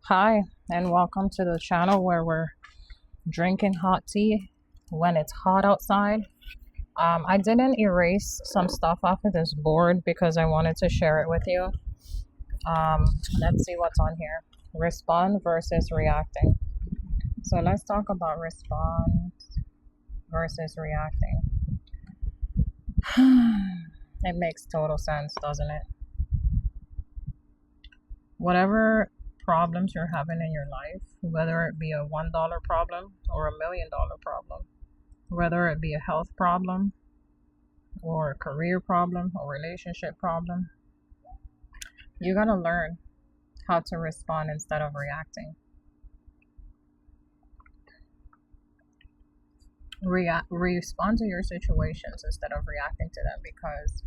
Hi, and welcome to the channel where we're drinking hot tea when it's hot outside. I didn't erase some stuff off of this board because I wanted to share it with you. Um, let's see what's on here. Respond versus reacting. So let's talk about respond versus reacting. It makes total sense, doesn't it? Whatever problems you're having in your life, whether it be a $1 problem or $1 million problem, whether it be a health problem or a career problem or relationship problem, you gotta learn how to respond instead of reacting. Respond to your situations instead of reacting to them, because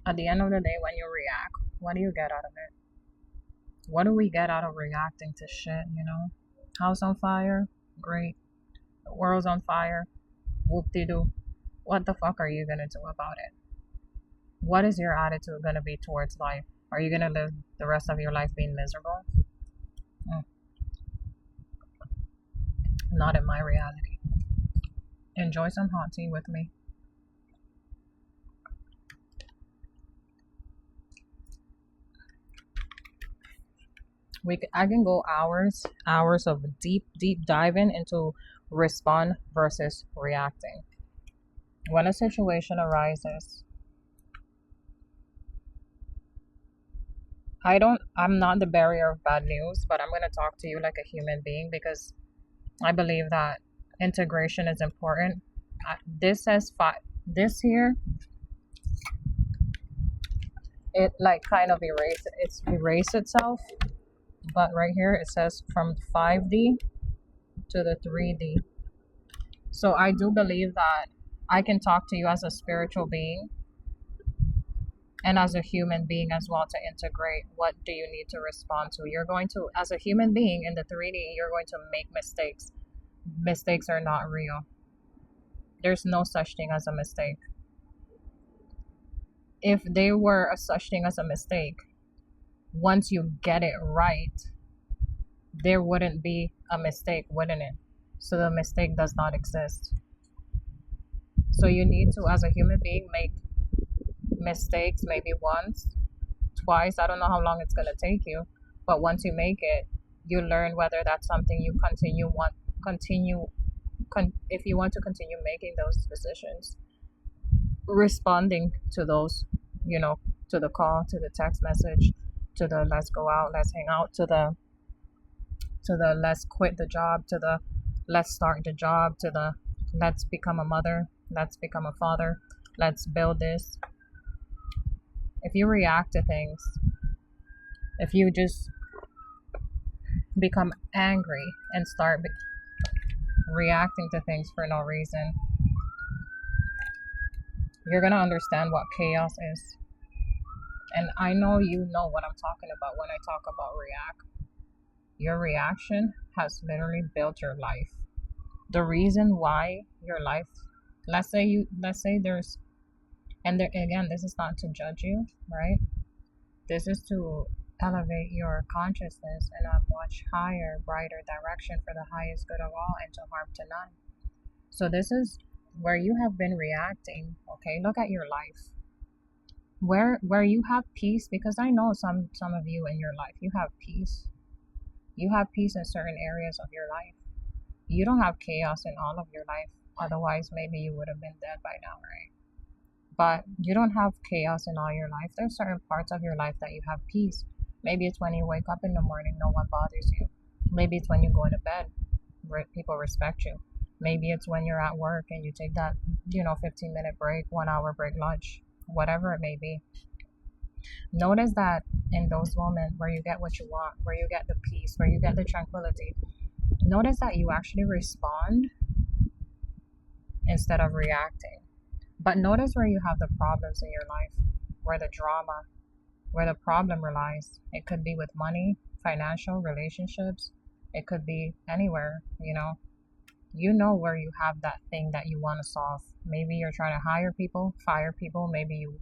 at the end of the day, when you react, what do you get out of it? What do we get out of reacting to shit? House on fire? Great. The world's on fire? Whoop-de-doo. What the fuck are you gonna do about it? What is your attitude gonna be towards life? Are you gonna live the rest of your life being miserable? Mm, not in my reality. Enjoy some hot tea with me. I can go hours of deep diving into respond versus reacting. When a situation arises, I'm not the barrier of bad news, but I'm going to talk to you like a human being because I believe that integration is important. This says this here, it like kind of erased itself, but right here it says from 5D to the 3D. So I do believe that I can talk to you as a spiritual being and as a human being as well, to integrate what do you need to respond to. You're going to, as a human being in the 3D, you're going to make mistakes. Mistakes are not real. There's no such thing as a mistake. If there were a such thing as a mistake, once you get it right, there wouldn't be a mistake, wouldn't it? So the mistake does not exist. So you need to, as a human being, make mistakes maybe once, twice. I don't know how long it's going to take you, but once you make it, you learn whether that's something you if you want to continue making those decisions, responding to those, to the call, to the text message, to the let's go out, let's hang out, to the let's quit the job, to the let's start the job, to the let's become a mother, let's become a father, let's build this. If you react to things, if you just become angry and start reacting to things for no reason, you're gonna understand what chaos is. And I know you know what I'm talking about when I talk about react. Your reaction has literally built your life. The reason why your life, let's say there's, and there, again, this is not to judge you, right? This is to elevate your consciousness in a much higher, brighter direction for the highest good of all and to harm to none. So this is where you have been reacting. Okay, look at your life. Where you have peace, because I know some of you in your life, you have peace. You have peace in certain areas of your life. You don't have chaos in all of your life. Otherwise, maybe you would have been dead by now, right? But you don't have chaos in all your life. There's certain parts of your life that you have peace. Maybe it's when you wake up in the morning, no one bothers you. Maybe it's when you go to bed, people respect you. Maybe it's when you're at work and you take that, 15-minute break, 1 hour break, lunch, whatever it may be. Notice that in those moments where you get what you want, where you get the peace, where you get the tranquility, notice that you actually respond instead of reacting. But notice where you have the problems in your life, where the drama, where the problem relies. It could be with money, financial, relationships. It could be anywhere, You know where you have that thing that you want to solve. Maybe you're trying to fire people. Maybe you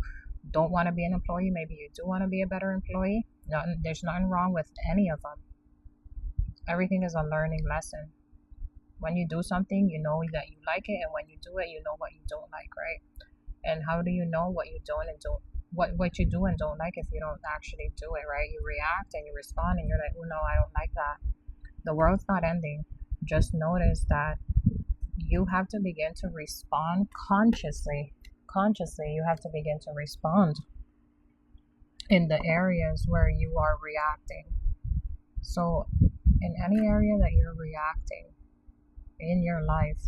don't want to be an employee. Maybe you do want to be a better employee. There's nothing wrong with any of them. Everything is a learning lesson. When you do something, you know that you like it, and when you do it, you know what you don't like, right? And how do you know what you don't and don't what you do and don't like if you don't actually do it, right? You react and you respond, and you're like, oh no, I don't like that. The world's not ending. Just notice that you have to begin to respond consciously. Consciously, you have to begin to respond in the areas where you are reacting. So, in any area that you're reacting in your life,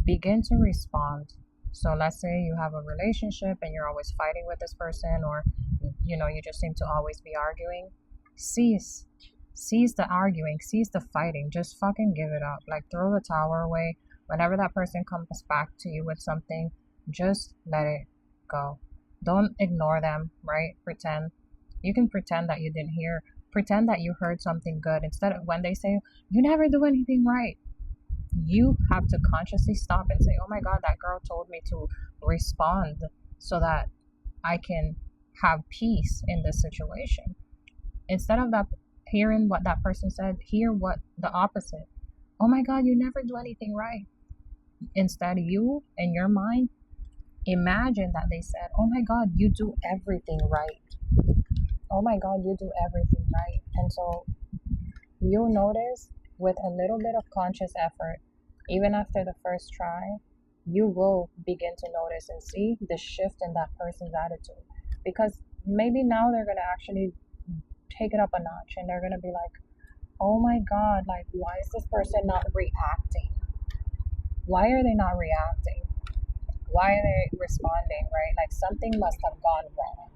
begin to respond. So, let's say you have a relationship and you're always fighting with this person, or you just seem to always be arguing. Cease the arguing, cease the fighting. Just fucking give it up. Like, throw the towel away. Whenever that person comes back to you with something, just let it go. Don't ignore them, right? Pretend. You can pretend that you didn't hear. Pretend that you heard something good. Instead of when they say, you never do anything right, you have to consciously stop and say, oh my God, that girl told me to respond so that I can have peace in this situation. Instead of that, hearing what that person said, hear what the opposite. Oh my God, you never do anything right. Instead, you, in your mind, imagine that they said, oh my God, you do everything right. Oh my God, you do everything right. And so you'll notice with a little bit of conscious effort, even after the first try, you will begin to notice and see the shift in that person's attitude. Because maybe now they're going to actually take it up a notch and they're going to be like, oh my God, like, why is this person not reacting? Why are they not reacting? Why are they responding, right? Like, something must have gone wrong.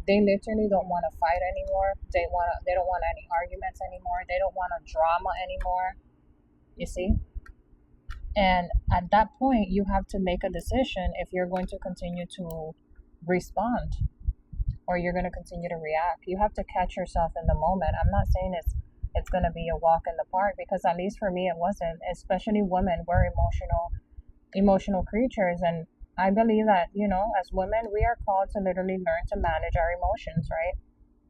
They literally don't want to fight anymore. They don't want any arguments anymore. They don't want a drama anymore. You see? And at that point, you have to make a decision if you're going to continue to respond or you're going to continue to react. You have to catch yourself in the moment. I'm not saying it's going to be a walk in the park, because at least for me it wasn't. Especially women, we're emotional creatures, and I believe that, as women, we are called to literally learn to manage our emotions, right?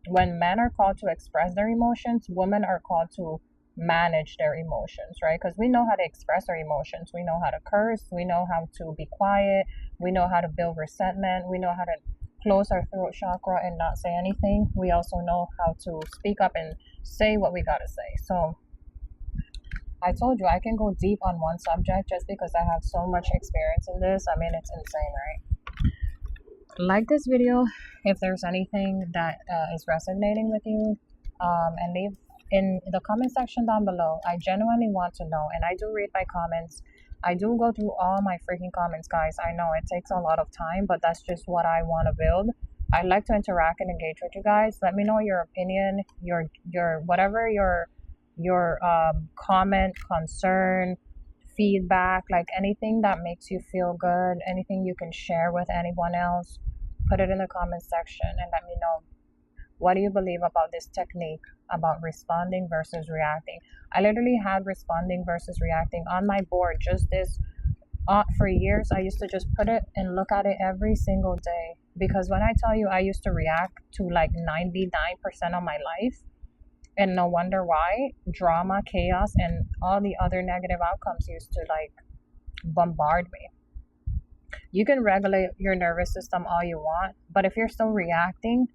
When men are called to express their emotions, women are called to manage their emotions, right? Because we know how to express our emotions. We know how to curse. We know how to be quiet. We know how to build resentment. We know how to close our throat chakra and not say anything. We also know how to speak up and say what we gotta say. So I told you I can go deep on one subject just because I have so much experience in this. I mean, it's insane, right? Like this video if there's anything that is resonating with you, and leave in the comment section down below. I genuinely want to know, and I do read my comments. I do go through all my freaking comments, guys. I know it takes a lot of time, but that's just what I want to build. I like to interact and engage with you guys. Let me know your opinion, your whatever your comment, concern, feedback, like anything that makes you feel good, anything you can share with anyone else. Put it in the comment section and let me know, what do you believe about this technique about responding versus reacting? I literally had responding versus reacting on my board just this for years. I used to just put it and look at it every single day, because when I tell you, I used to react to like 99% of my life, and no wonder why. Drama, chaos, and all the other negative outcomes used to like bombard me. You can regulate your nervous system all you want, but if you're still reacting,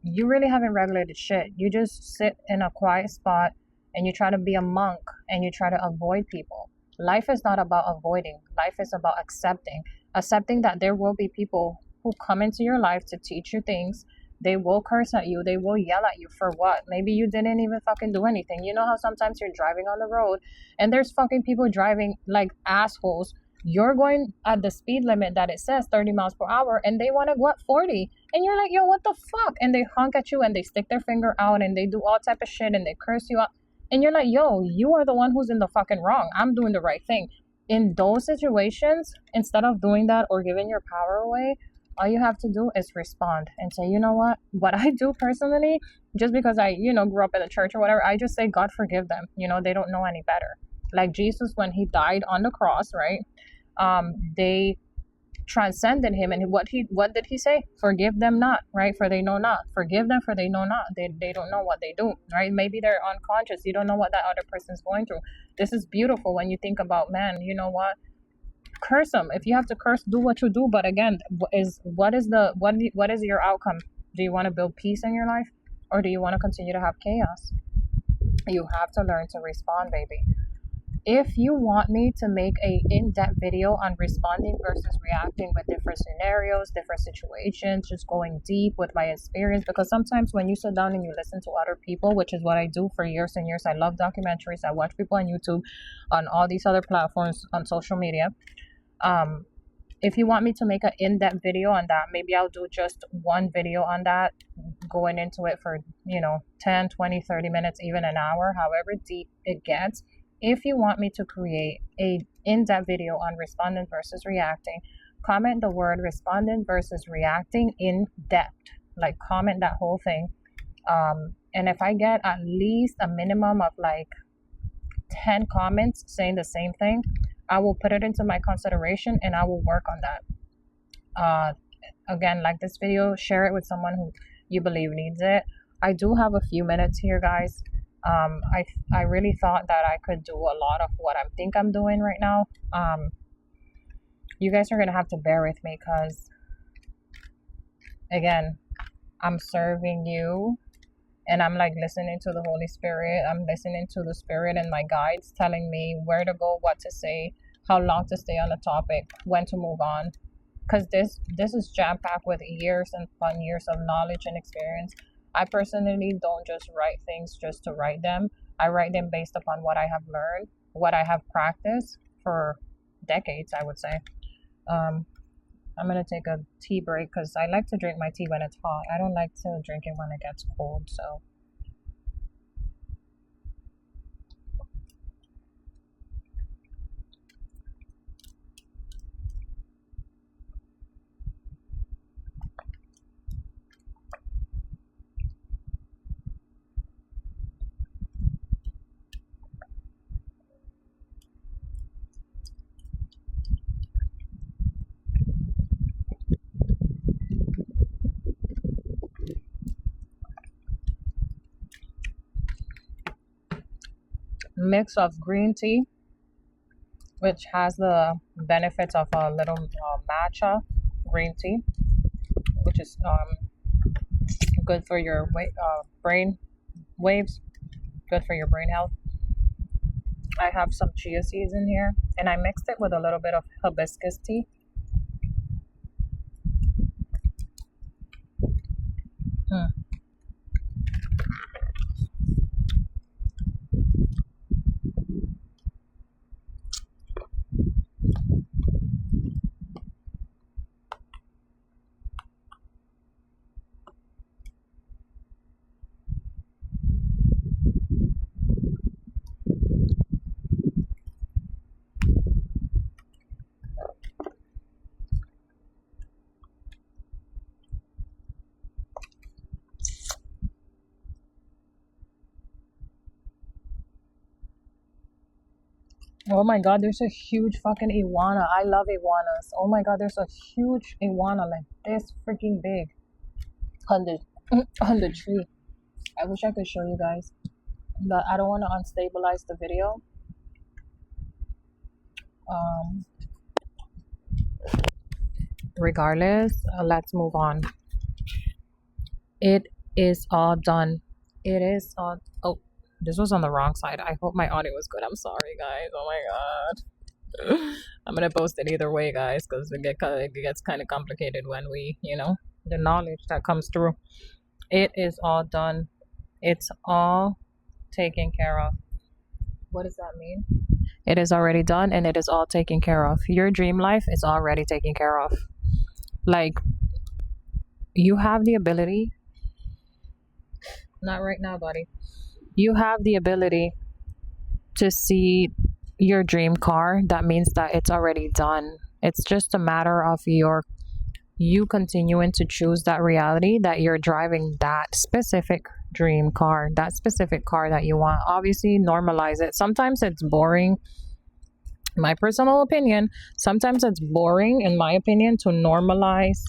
you really haven't regulated shit. You just sit in a quiet spot and you try to be a monk and you try to avoid people. Life is not about avoiding. Life is about accepting that there will be people who come into your life to teach you things. They will curse at you. They will yell at you for what? Maybe you didn't even fucking do anything. You know how sometimes you're driving on the road and there's fucking people driving like assholes. You're going at the speed limit that it says 30 miles per hour and they want to go at 40. And you're like, yo, what the fuck? And they honk at you and they stick their finger out and they do all type of shit and they curse you out. And you're like, yo, you are the one who's in the fucking wrong. I'm doing the right thing. In those situations, instead of doing that or giving your power away, all you have to do is respond and say, you know what I do personally, just because I, grew up in the church or whatever, I just say, God forgive them. They don't know any better. Like Jesus, when he died on the cross, right? They transcended him. And what did he say? Forgive them not, right? For they know not. Forgive them, for they know not. They don't know what they do, right? Maybe they're unconscious. You don't know what that other person's going through. This is beautiful when you think about, man, you know what? Curse them. If you have to curse, do what you do. But again, what is your outcome? Do you want to build peace in your life, or do you want to continue to have chaos? You have to learn to respond, baby. If you want me to make a in-depth video on responding versus reacting with different scenarios, different situations, just going deep with my experience, because sometimes when you sit down and you listen to other people, which is what I do for years and years, I love documentaries, I watch people on YouTube, on all these other platforms, on social media. If you want me to make an in-depth video on that, maybe I'll do just one video on that, going into it for 10, 20, 30 minutes, even an hour, however deep it gets. If you want me to create a in-depth video on responding versus reacting, comment the word responding versus reacting in depth. Like, comment that whole thing. And if I get at least a minimum of like 10 comments saying the same thing, I will put it into my consideration and I will work on that. Again, like this video, share it with someone who you believe needs it. I do have a few minutes here, guys. I really thought that I could do a lot of what I think I'm doing right now. You guys are going to have to bear with me because, again, I'm serving you and I'm like listening to the Holy Spirit. I'm listening to the Spirit and my guides telling me where to go, what to say, how long to stay on the topic, when to move on. Because this is jam-packed with years and fun years of knowledge and experience. I personally don't just write things just to write them. I write them based upon what I have learned, what I have practiced for decades, I would say. I'm going to take a tea break because I like to drink my tea when it's hot. I don't like to drink it when it gets cold, so. Mix of green tea, which has the benefits of a little matcha green tea, which is good for your brain waves, good for your brain health. I have some chia seeds in here, and I mixed it with a little bit of hibiscus tea. Oh my god, there's a huge fucking iguana. I love iguanas. Oh my god, there's a huge iguana like this freaking big on the on the tree. I wish I could show you guys, but I don't want to unstabilize the video. Regardless, let's move on. It is all done. It is all. Oh, this was on the wrong side. I hope my audio was good. I'm sorry, guys. Oh my god. I'm gonna post it either way, guys, because it gets kind of complicated when we, the knowledge that comes through. It is all done. It's all taken care of. What does that mean? It is already done and it is all taken care of. Your dream life is already taken care of. Like, you have the ability. Not right now, buddy. You have the ability to see your dream car. That means that it's already done. It's just a matter of you continuing to choose that reality that you're driving that specific dream car, that specific car that you want. Obviously, normalize it. Sometimes it's boring My personal opinion, sometimes it's boring, in my opinion, to normalize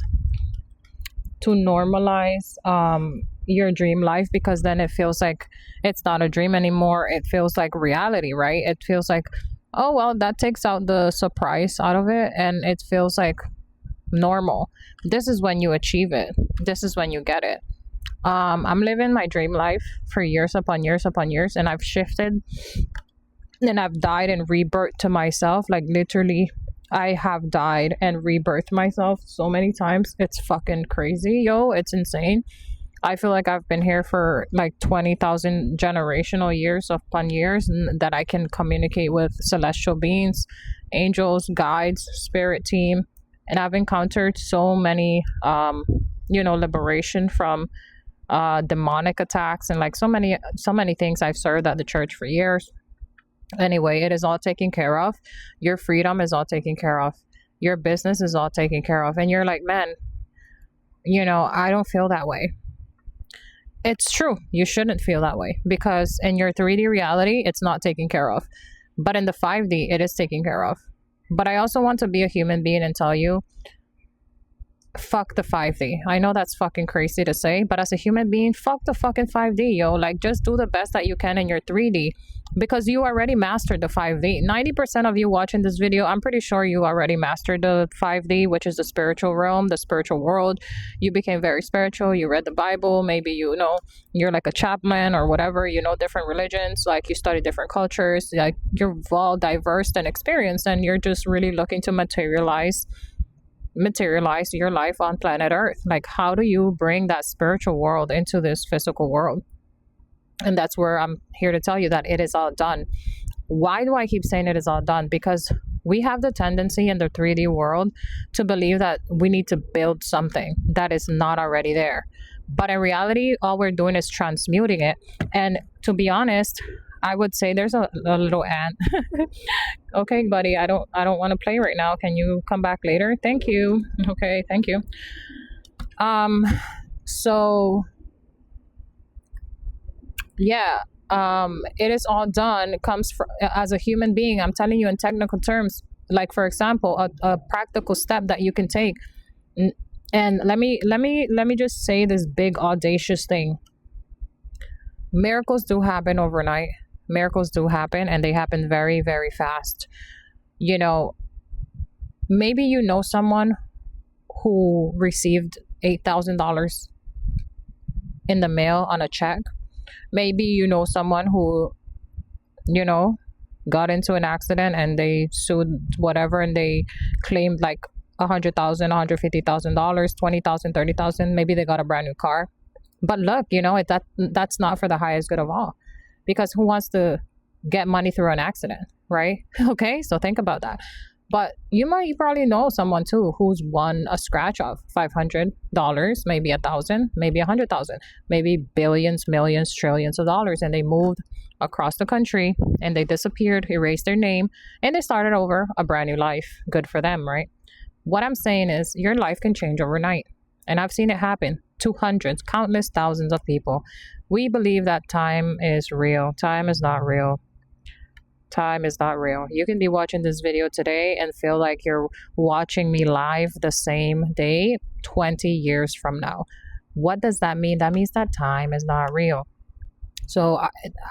your dream life, because then it feels like it's not a dream anymore. It feels like reality, right? It feels like, oh well, that takes out the surprise out of it, and it feels like normal. This is when you achieve it. This is when you get it. I'm living my dream life for years upon years upon years, and I've shifted and I've died and rebirthed to myself. Like literally, I have died and rebirthed myself so many times. It's fucking crazy, yo. It's insane. I feel like I've been here for like 20,000 generational years upon years, and that I can communicate with celestial beings, angels, guides, spirit team. And I've encountered so many, liberation from demonic attacks, and like so many things. I've served at the church for years. Anyway, it is all taken care of. Your freedom is all taken care of. Your business is all taken care of. And you're like, man, I don't feel that way. It's true. You shouldn't feel that way, because in your 3D reality, it's not taken care of. But in the 5D, it is taken care of. But I also want to be a human being and tell you, fuck the 5D. I know that's fucking crazy to say, but as a human being, fuck the fucking 5D, yo. Like, just do the best that you can in your 3D, because you already mastered the 5D. 90% of you watching this video, I'm pretty sure you already mastered the 5D, which is the spiritual realm, the spiritual world. You became very spiritual. You read the Bible. Maybe, you're like a chaplain or whatever, different religions, like you study different cultures, like you're well diverse and experienced, and you're just really looking to materialize your life on planet Earth. Like, how do you bring that spiritual world into this physical world? And that's where I'm here to tell you that it is all done. Why do I keep saying it is all done? Because we have the tendency in the 3D world to believe that we need to build something that is not already there. But in reality, all we're doing is transmuting it. And to be honest, I would say there's a little ant. Okay, buddy, I don't want to play right now. Can you come back later? Thank you. Okay, thank you. So yeah, it is all done. It comes from, as a human being, I'm telling you in technical terms, like for example, a practical step that you can take. And let me just say this big audacious thing. Miracles do happen overnight. Miracles do happen, and they happen very, very fast. Maybe someone who received $8,000 in the mail on a check. Maybe someone who, got into an accident and they sued whatever, and they claimed like $100,000, $150,000, $20,000, $30,000. Maybe they got a brand new car. But look, that's not for the highest good of all, because who wants to get money through an accident, right? Okay, so think about that. But you probably know someone too who's won a scratch of $500, maybe 1,000, maybe 100,000, maybe billions, millions, trillions of dollars, and they moved across the country and they disappeared, erased their name, and they started over a brand new life. Good for them, right? What I'm saying is your life can change overnight, and I've seen it happen to hundreds, countless thousands of people. We believe that time is real. Time is not real. Time is not real. You can be watching this video today and feel like you're watching me live the same day 20 years from now. What does that mean? That means that time is not real. So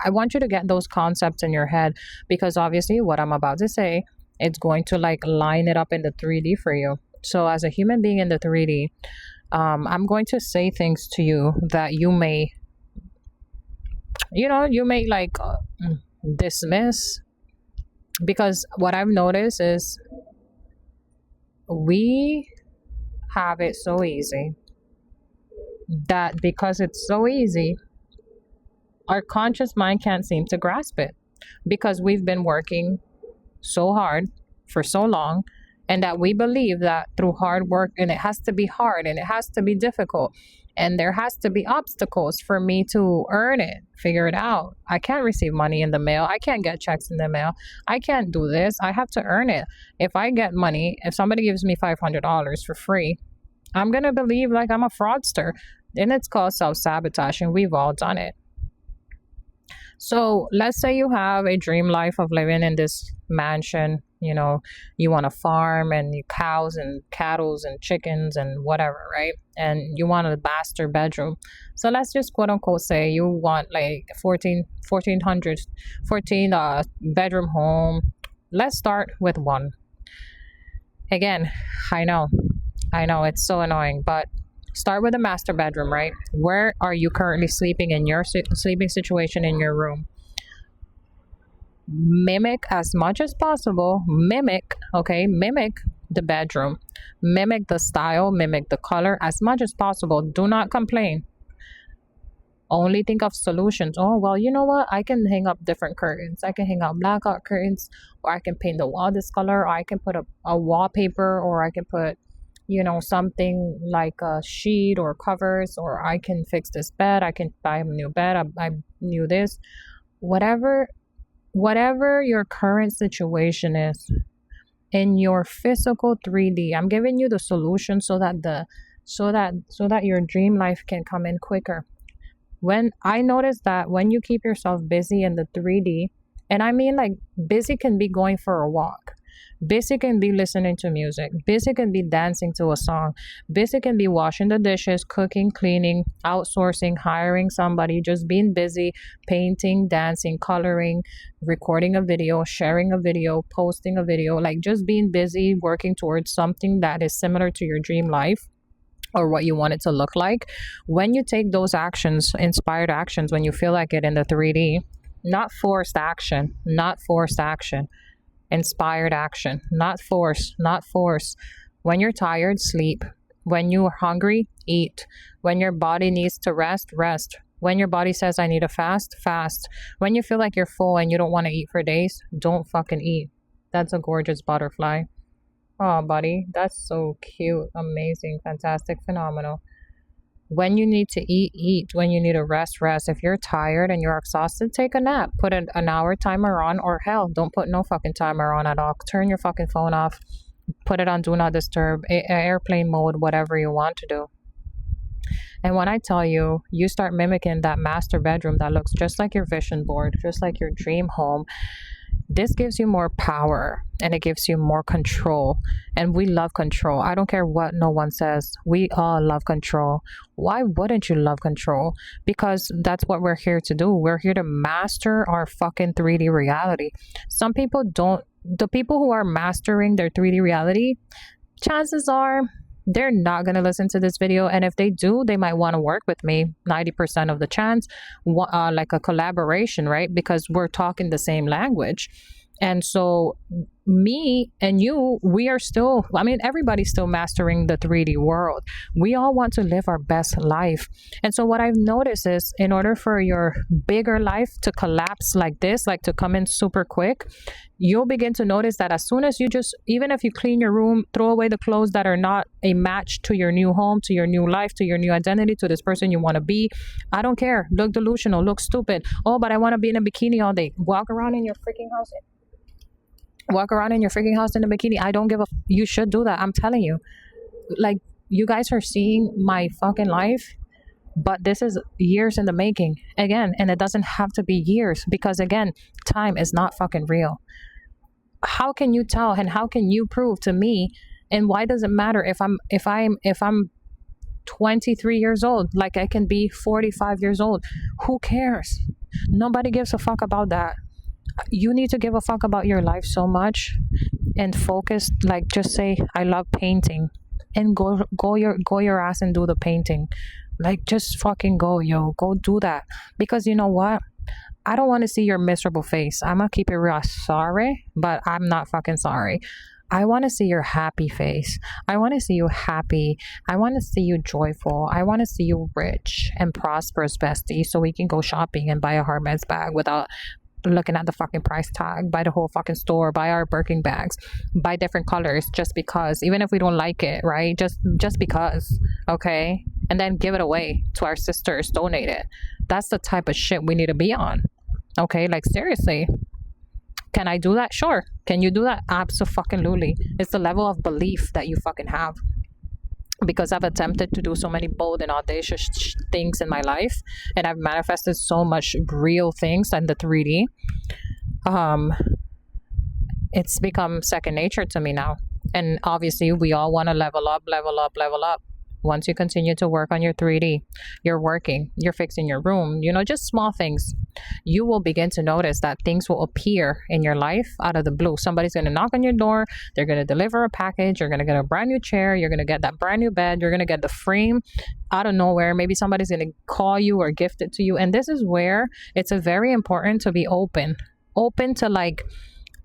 I want you to get those concepts in your head, because obviously what I'm about to say, it's going to like line it up in the 3D for you. So as a human being in the 3D, I'm going to say things to you that you may like dismiss, because what I've noticed is we have it so easy that because it's so easy, our conscious mind can't seem to grasp it, because we've been working so hard for so long, and that we believe that through hard work, and it has to be hard and it has to be difficult, and there has to be obstacles for me to earn it, figure it out. I can't receive money in the mail. I can't get checks in the mail. I can't do this. I have to earn it. If I get money, if somebody gives me $500 for free, I'm going to believe like I'm a fraudster. And it's called self-sabotage, and we've all done it. So let's say you have a dream life of living in this mansion, you want to farm and cows and cattle and chickens and whatever, right? And you want a master bedroom. So let's just quote unquote say you want like 14 bedroom home. Let's start with one. Again, I know, it's so annoying, but start with a master bedroom, right? Where are you currently sleeping in your sleeping situation in your room? Mimic as much as possible. Mimic the bedroom, mimic the style, mimic the color as much as possible. Do not complain. Only think of solutions. Oh, well, you know what? I can hang up different curtains. I can hang up blackout curtains, or I can paint the wall this color, or I can put a wallpaper, or I can put, something like a sheet or covers, or I can fix this bed. I can buy a new bed. I knew this. Whatever your current situation is in your physical 3D, I'm giving you the solution so that your dream life can come in quicker. When I notice that when you keep yourself busy in the 3D, and I mean like busy can be going for a walk, busy can be listening to music, busy can be dancing to a song, busy can be washing the dishes, cooking, cleaning, outsourcing, hiring somebody, just being busy, painting, dancing, coloring, recording a video, sharing a video, posting a video, like just being busy working towards something that is similar to your dream life or what you want it to look like. When you take those actions, inspired actions, when you feel like it in the 3D, not forced action, inspired action, not force. When you're tired, sleep. When you're hungry, eat. When your body needs to rest, rest. When your body says, I need a fast, fast. When you feel like you're full and you don't want to eat for days, don't fucking eat. That's a gorgeous butterfly. Oh, buddy, that's so cute, amazing, fantastic, phenomenal. When you need to eat, eat. When you need to rest, rest. If you're tired and you're exhausted, take a nap. Put an hour timer on, or hell, don't put no fucking timer on at all. Turn your fucking phone off. Put it on do not disturb, airplane mode, whatever you want to do. And when I tell you, you start mimicking that master bedroom that looks just like your vision board, just like your dream home, this gives you more power and it gives you more control. And we love control. I don't care what no one says. We all love control. Why wouldn't you love control? Because that's what we're here to do. We're here to master our fucking 3D reality. Some people don't. The people who are mastering their 3D reality, chances are they're not going to listen to this video. And if they do, they might want to work with me 90% of the chance, like a collaboration, right? Because we're talking the same language. And so me and you, we are still, I mean, everybody's still mastering the 3D world. We all want to live our best life. And so what I've noticed is in order for your bigger life to collapse like this, like to come in super quick, you'll begin to notice that as soon as you just, even if you clean your room, throw away the clothes that are not a match to your new home, to your new life, to your new identity, to this person you want to be. I don't care. Look delusional, look stupid. Oh, but I want to be in a bikini all day. Walk around in your freaking house in a bikini. I don't give a you should do that. I'm telling you, like, you guys are seeing my fucking life, but this is years in the making again. And it doesn't have to be years, because again, time is not fucking real. How can you tell and how can you prove to me? And why does it matter if I'm 23 years old, like I can be 45 years old? Who cares? Nobody gives a fuck about that. You need to give a fuck about your life so much and focus, like just say I love painting and go your ass and do the painting. Like just fucking go do that. Because you know what, I don't want to see your miserable face. I'm gonna keep it real. Sorry, but I'm not fucking sorry. I want to see your happy face. I want to see you happy. I want to see you joyful. I want to see you rich and prosperous, bestie, so we can go shopping and buy a Hermes bag without looking at the fucking price tag, buy the whole fucking store, buy our Birkin bags, buy different colors just because, even if we don't like it, right? Just because, okay? And then give it away to our sisters, donate it. That's the type of shit we need to be on, okay? Like seriously. Can I do that? Sure. Can you do that? Absolutely. It's the level of belief that you fucking have. Because I've attempted to do so many bold and audacious things in my life, and I've manifested so much real things in the 3D. it's become second nature to me now. And obviously, we all want to level up, level up, level up. Once you continue to work on your 3D, you're working, you're fixing your room, just small things. You will begin to notice that things will appear in your life out of the blue. Somebody's going to knock on your door, they're going to deliver a package, you're going to get a brand new chair, you're going to get that brand new bed, you're going to get the frame out of nowhere. Maybe somebody's going to call you or gift it to you. And this is where it's a very important to be open to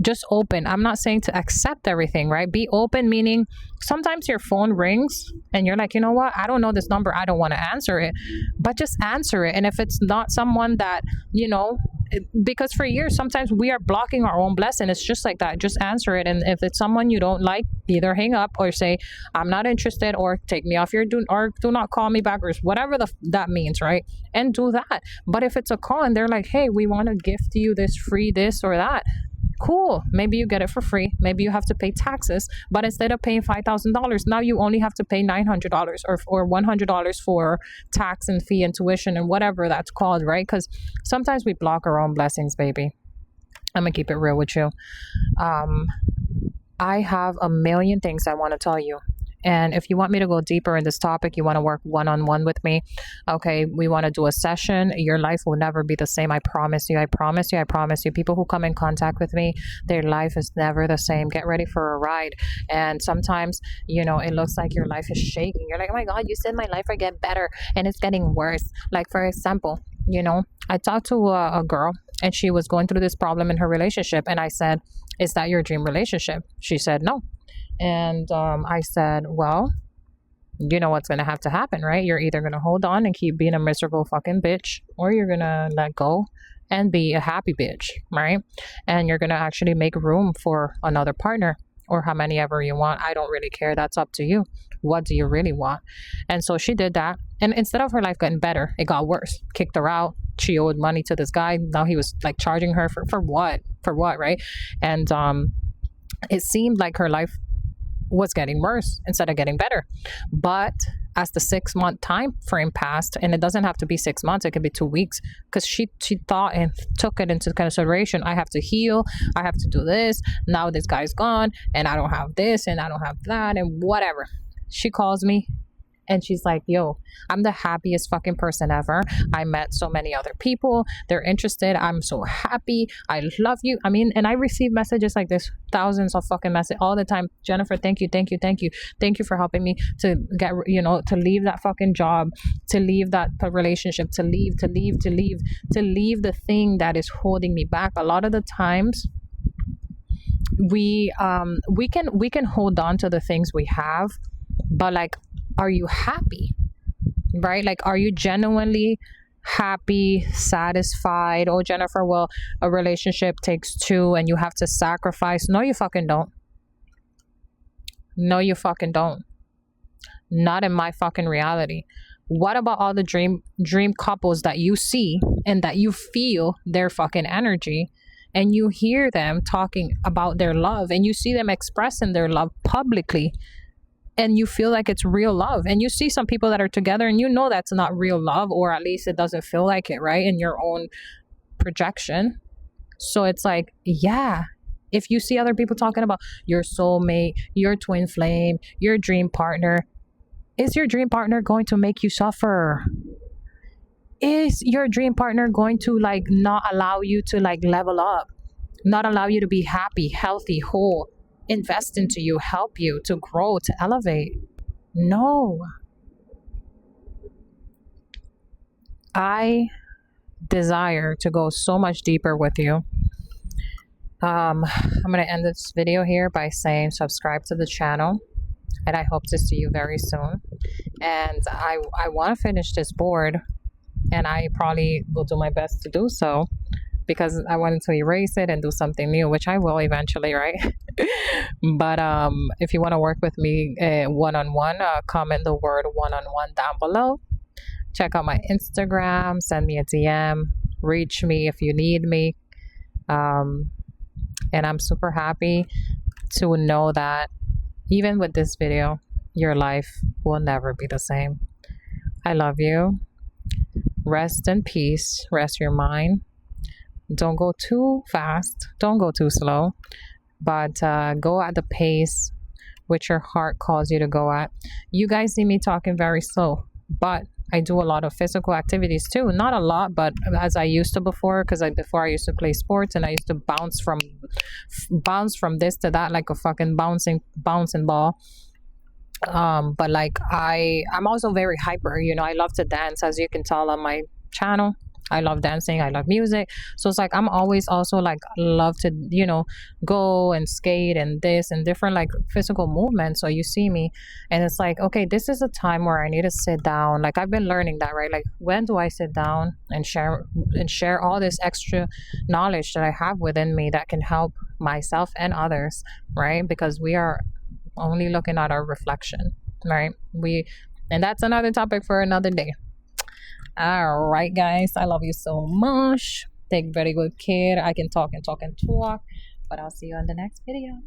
just open. I'm not saying to accept everything, right? Be open, meaning sometimes your phone rings and you're like, you know what? I don't know this number. I don't want to answer it, but just answer it. And if it's not someone that, because for years, sometimes we are blocking our own blessing. It's just like that. Just answer it. And if it's someone you don't like, either hang up or say, I'm not interested, or take me off your do not call me back, or whatever that means, right? And do that. But if it's a call and they're like, hey, we want to gift you this free this or that, cool. Maybe you get it for free. Maybe you have to pay taxes, but instead of paying $5,000, now you only have to pay $900 or $100 for tax and fee and tuition and whatever that's called, right? Because sometimes we block our own blessings, baby. I'm gonna keep it real with you. I have a million things I want to tell you. And if you want me to go deeper in this topic, you want to work one-on-one with me, okay, we want to do a session. Your life will never be the same. I promise you. I promise you. I promise you. People who come in contact with me, their life is never the same. Get ready for a ride. And sometimes, it looks like your life is shaking. You're like, oh my God, you said my life will get better and it's getting worse. Like, for example, I talked to a girl and she was going through this problem in her relationship. And I said, is that your dream relationship? She said, no. And I said, well, you know what's going to have to happen, right? You're either going to hold on and keep being a miserable fucking bitch, or you're going to let go and be a happy bitch, right? And you're going to actually make room for another partner, or how many ever you want. I don't really care. That's up to you. What do you really want? And so she did that. And instead of her life getting better, it got worse. Kicked her out. She owed money to this guy. Now he was like charging her for what? For what, right? And it seemed like her life was getting worse instead of getting better. But as the 6-month time frame passed, and it doesn't have to be 6 months, it could be 2 weeks, because she thought and took it into consideration. I have to heal, I have to do this, now this guy's gone and I don't have this and I don't have that and whatever. She calls me and she's like, yo, I'm the happiest fucking person ever. I met so many other people. They're interested. I'm so happy. I love you. I mean, and I receive messages like this, thousands of fucking messages all the time. Jennifer, thank you, thank you, thank you. Thank you for helping me to get, to leave that fucking job, to leave that relationship, to leave the thing that is holding me back. A lot of the times, we can hold on to the things we have, but like, are you happy, right? Like, are you genuinely happy, satisfied? Oh, Jennifer, well, a relationship takes two and you have to sacrifice. No, you fucking don't. No, you fucking don't. Not in my fucking reality. What about all the dream couples that you see and that you feel their fucking energy, and you hear them talking about their love and you see them expressing their love publicly, and you feel like it's real love, and you see some people that are together and that's not real love, or at least it doesn't feel like it, right, in your own projection. So it's like, yeah, if you see other people talking about your soulmate, your twin flame, your dream partner, is your dream partner going to make you suffer? Is your dream partner going to like not allow you to like level up, not allow you to be happy, healthy, whole, invest into you, help you to grow, to elevate? No. I desire to go so much deeper with you. I'm going to end this video here by saying subscribe to the channel, and I hope to see you very soon. And I want to finish this board, and I probably will do my best to do so, because I wanted to erase it and do something new, which I will eventually, right? But if you want to work with me one-on-one, comment the word one-on-one down below. Check out my Instagram, send me a DM, reach me if you need me. And I'm super happy to know that even with this video, your life will never be the same. I love you. Rest in peace. Rest your mind. Don't go too fast. Don't go too slow. but go at the pace which your heart calls you to go at. You guys see me talking very slow, but I do a lot of physical activities too. Not a lot, but as I used to before, because before I used to play sports and I used to bounce from this to that like a fucking bouncing ball. But like I'm also very hyper. I love to dance, as you can tell on my channel. I love dancing, I love music. So it's like I'm always also like love to go and skate and this and different like physical movements. So you see me, and it's like, okay, this is a time where I need to sit down. Like I've been learning that, right? Like when do I sit down and share all this extra knowledge that I have within me that can help myself and others, right? Because we are only looking at our reflection, right? And that's another topic for another day. All right, guys, I love you so much. Take very good care. I can talk and talk and talk, but I'll see you on the next video.